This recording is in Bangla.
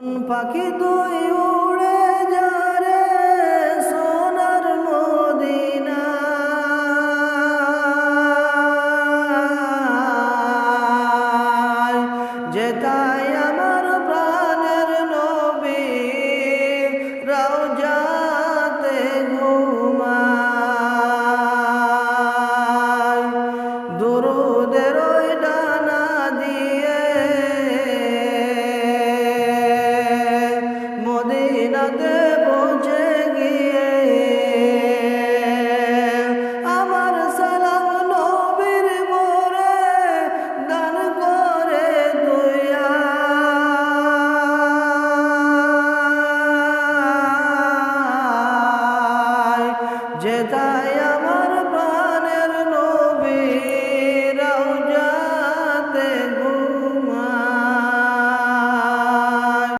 পাখি তুই উড়ে যা রে সোনার মদিনা, যেথায় আমার প্রাণের নবী রওজাতে ঘুমায়। দুরুদের ওই ডানা দিয়ে মদিনাতে